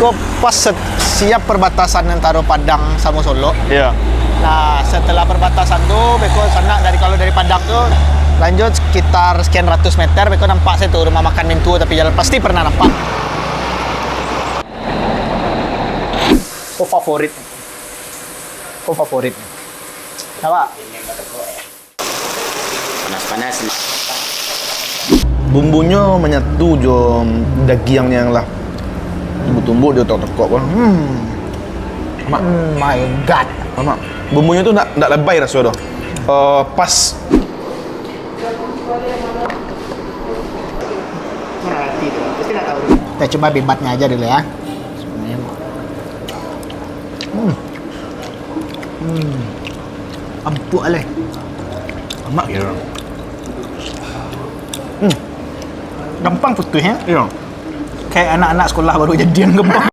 Beko pas siap perbatasan antara Padang sama Solo. Iya. Nah, setelah perbatasan tuh, Beko sana kalau dari Padang tuh lanjut sekitar sekian ratus meter, Beko nampak saya tuh rumah makan Mintu, tapi jalan pasti pernah nampak. Oh favorit. Oh favorit. Apa? Panas-panas. Bumbunya menyatu jo dagingnya yang lah. Tumbuh-tumbuh dia tok-tok kan. Mak, My God. mak. Bumbunya tuh enggak lebay rasanya doh. Pas. Merati tuh, pasti nggak tahu. Kita coba bibatnya aja dulu ya. Empuk aleh. Mak ya. Gampang putusnya. Iya. Kayak anak-anak sekolah baru jadian gampang.